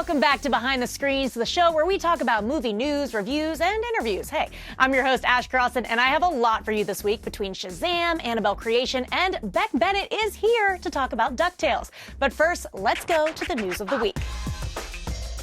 Welcome back to Behind the Screens, the show where we talk about movie news, reviews, and interviews. Hey, I'm your host, Ash Crossan, and I have a lot for you this week between Shazam, Annabelle Creation, and Beck Bennett is here to talk about DuckTales. But first, let's go to the news of the week.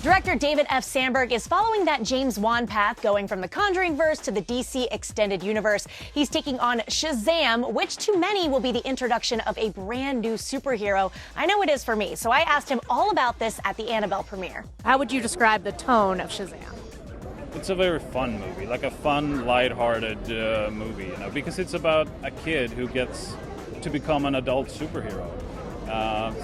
Director David F. Sandberg is following that James Wan path, going from the Conjuring verse to the DC Extended Universe. He's taking on Shazam, which to many will be the introduction of a brand new superhero. I know it is for me, so I asked him all about this at the Annabelle premiere. How would you describe the tone of Shazam? It's a very fun movie, like a fun, lighthearted movie, you know, because it's about a kid who gets to become an adult superhero.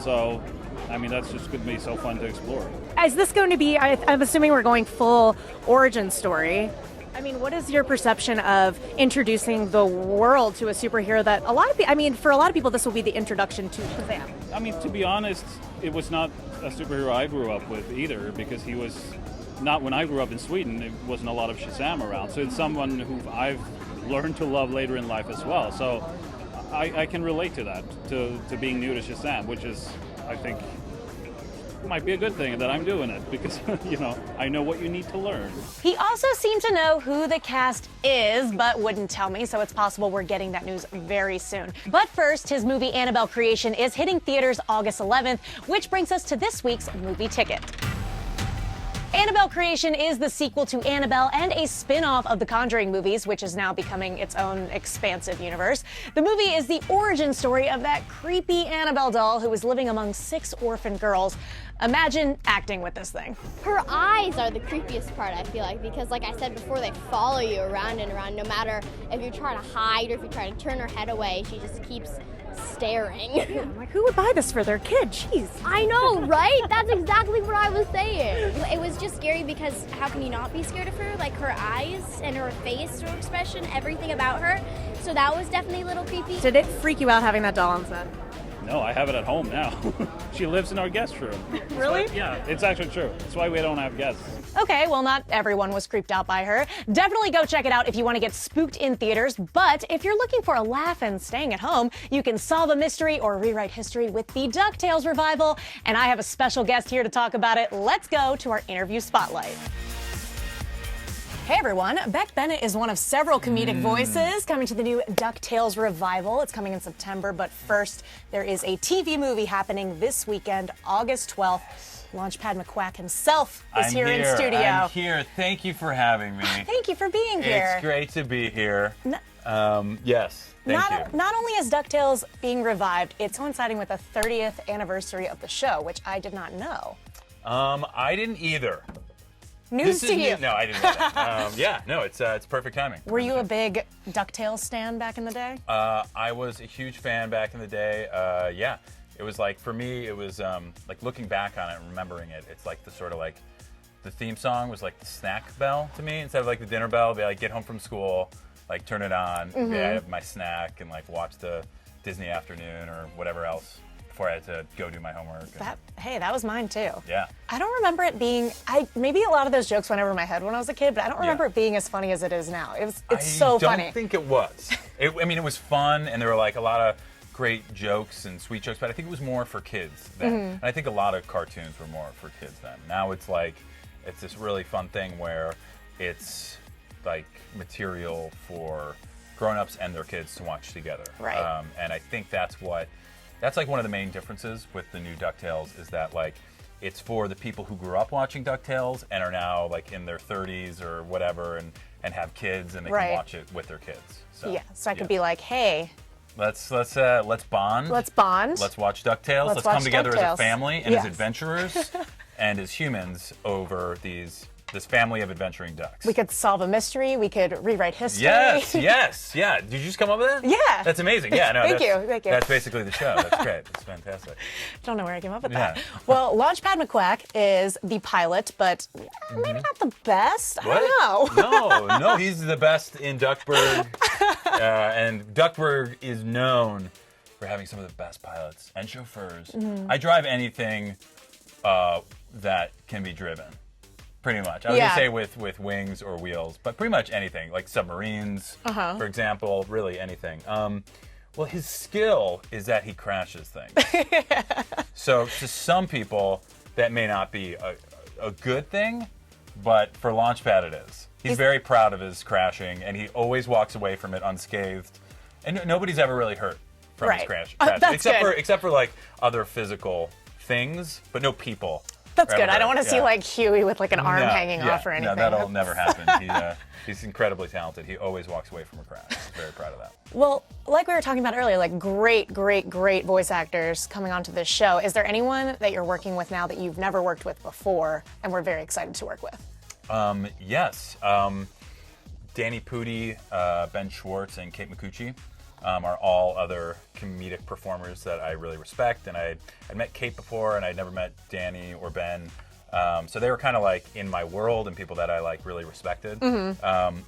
So, I mean, that's just going to be so fun to explore. Is this going to be, I'm assuming we're going full origin story. I mean, what is your perception of introducing the world to a superhero that a lot of people, I mean, for a lot of people, this will be the introduction to Shazam? I mean, to be honest, it was not a superhero I grew up with either, because he was not, when I grew up in Sweden, it wasn't a lot of Shazam around. So it's someone who I've learned to love later in life as well. So I can relate to that, to being new to Shazam, which is, I think, might be a good thing that I'm doing it, because, you know, I know what you need to learn. He also seemed to know who the cast is, but wouldn't tell me, so it's possible we're getting that news very soon. But first, his movie Annabelle Creation is hitting theaters August 11th, which brings us to this week's movie ticket. Annabelle Creation is the sequel to Annabelle and a spin-off of the Conjuring movies, which is now becoming its own expansive universe. The movie is the origin story of that creepy Annabelle doll who was living among 6 orphan girls. Imagine acting with this thing. Her eyes are the creepiest part, I feel like, because like I said before, they follow you around and around. No matter if you're trying to hide or if you're trying to turn her head away, she just keeps staring. Yeah, I'm like, who would buy this for their kid? Jeez. I know, right? That's exactly what I was saying. It was just scary because how can you not be scared of her? Like her eyes and her face, her expression, everything about her. So that was definitely a little creepy. Did it freak you out having that doll on set? No, I have it at home now. She lives in our guest room. Really? Yeah, it's actually true. That's why we don't have guests. Okay, well, not everyone was creeped out by her. Definitely go check it out if you want to get spooked in theaters, but if you're looking for a laugh and staying at home, you can solve a mystery or rewrite history with the DuckTales revival, and I have a special guest here to talk about it. Let's go to our interview spotlight. Hey everyone, Beck Bennett is one of several comedic voices coming to the new DuckTales revival. It's coming in September, but first there is a TV movie happening this weekend, August 12th. Launchpad Mcquack himself is here in studio. I'm here. Thank you for having me. Thank you for being here. It's great to be here. Yes, thank you. Not only is DuckTales being revived, it's coinciding with the 30th anniversary of the show, which I did not know. I didn't either. News to you. No, I didn't know that. Yeah, no, it's perfect timing. Were you a big DuckTales stan back in the day? I was a huge fan back in the day. Yeah, it was like, for me, it was like looking back on it and remembering it. It's like the sort of like, the theme song was like the snack bell to me. Instead of like the dinner bell, they like get home from school, like turn it on, have my snack and like watch the Disney afternoon or whatever else before I had to go do my homework. Hey, that was mine too. Yeah. I don't remember it being, maybe a lot of those jokes went over my head when I was a kid, but I don't remember it being as funny as it is now. It's so funny. I don't think it was. I mean, it was fun, and there were like a lot of great jokes and sweet jokes, but I think it was more for kids then. And I think a lot of cartoons were more for kids then. Now it's like, it's this really fun thing where it's like material for grown-ups and their kids to watch together. Right. And I think that's like one of the main differences with the new DuckTales, is that like it's for the people who grew up watching DuckTales and are now like in their 30s or whatever and have kids, and they can watch it with their kids. So, yeah, so I could be like, hey, let's bond. Let's bond. Let's watch DuckTales. Let's watch come together DuckTales. as a family and as adventurers and as humans over this family of adventuring ducks. We could solve a mystery. We could rewrite history. Yes, yeah. Did you just come up with that? Yeah. That's amazing. Yeah, no. Thank you. That's basically the show. That's great. That's fantastic. Don't know where I came up with that. Well, Launchpad Mcquack is the pilot, but maybe not the best. I don't know. No, he's the best in Duckburg, and Duckburg is known for having some of the best pilots and chauffeurs. I drive anything that can be driven. Pretty much. I was going to say with wings or wheels, but pretty much anything, like submarines, for example, really anything. Well, his skill is that he crashes things. So to some people, that may not be a good thing, but for Launchpad it is. He's very proud of his crashing, and he always walks away from it unscathed. And nobody's ever really hurt from his crash. That's except for like other physical things, but no people. That's good. I don't want to see like Huey with like an arm hanging yeah, off or anything. No, that'll never happen. He's incredibly talented. He always walks away from a crash. Very proud of that. Well, like we were talking about earlier, like great voice actors coming onto this show. Is there anyone that you're working with now that you've never worked with before and we're very excited to work with? Yes. Danny Pudi, Ben Schwartz, and Kate Micucci are all other comedic performers that I really respect. And I'd met Kate before, and I'd never met Danny or Ben. So they were kind of like in my world and people that I like really respected.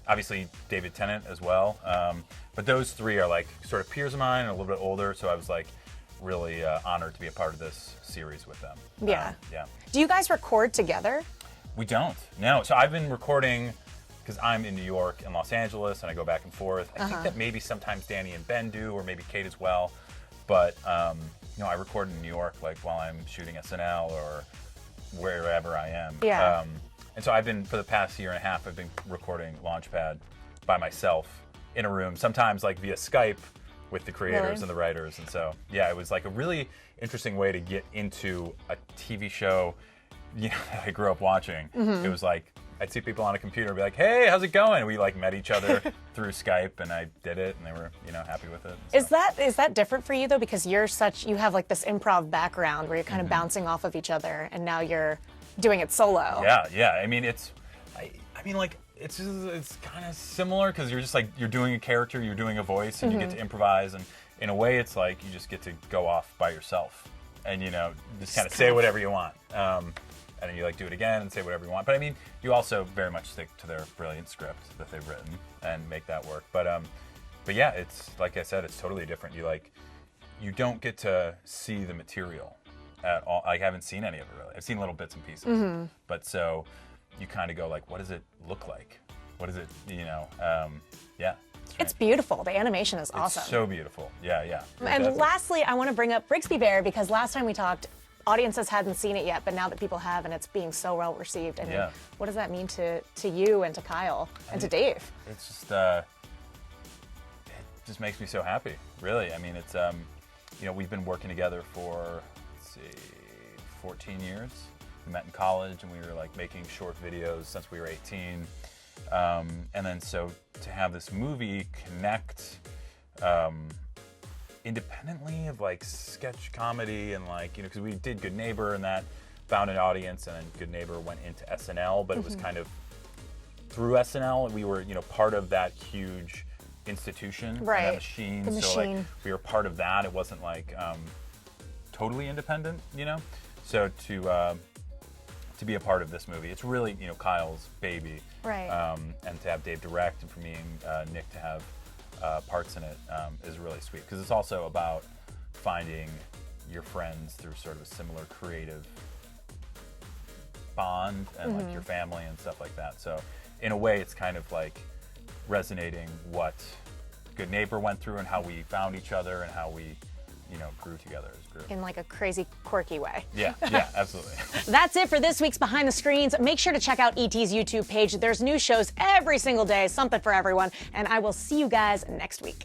Obviously David Tennant as well. But those three are like sort of peers of mine and a little bit older. So I was like really honored to be a part of this series with them. Yeah. Yeah. Do you guys record together? We don't. No. So I've been recording because I'm in New York and Los Angeles and I go back and forth. I think that maybe sometimes Danny and Ben do, or maybe Kate as well. But I record in New York like while I'm shooting SNL or wherever I am. Yeah. And so I've been, for the past year and a half, I've been recording Launchpad by myself in a room, sometimes like via Skype with the creators and the writers. And so, yeah, it was like a really interesting way to get into a TV show, that I grew up watching. It was like, I'd see people on a computer and be like, hey, how's it going? We like met each other through Skype, and I did it, and they were, happy with it. So. Is that different for you though? Because you have like this improv background where you're kind of bouncing off of each other, and now you're doing it solo. Yeah. I mean, it's kind of similar because you're just like, you're doing a character, you're doing a voice, and you get to improvise, and in a way, it's like you just get to go off by yourself, and just kind of say whatever you want. And then you do it again and say whatever you want. But I mean, you also very much stick to their brilliant script that they've written and make that work. But yeah, it's like I said, it's totally different. You don't get to see the material at all. I haven't seen any of it really. I've seen little bits and pieces. But so you kind of go like, what does it look like? What is it? Yeah. It's beautiful. The animation is awesome. It's so beautiful. Yeah. And definitely. Lastly, I want to bring up Brigsby Bear because last time we talked, audiences hadn't seen it yet, but now that people have, and it's being so well received. And what does that mean to you and to Kyle and to Dave? It's just it just makes me so happy, really. I mean, it's we've been working together for 14 years. We met in college, and we were like making short videos since we were 18. And then so to have this movie connect independently of like sketch comedy and because we did Good Neighbor and that found an audience, and then Good Neighbor went into SNL, but it was kind of through SNL. We were part of that huge institution, right? That machine. The so we were part of that. It wasn't like totally independent, So to be a part of this movie, it's really Kyle's baby, right? And to have Dave direct, and for me and Nick to have parts in it is really sweet, because it's also about finding your friends through sort of a similar creative bond and like your family and stuff like that. So in a way, it's kind of like resonating what Good Neighbor went through and how we found each other and how we grew together as a group. In like a crazy, quirky way. Yeah, absolutely. That's it for this week's Behind the Screens. Make sure to check out ET's YouTube page. There's new shows every single day, something for everyone. And I will see you guys next week.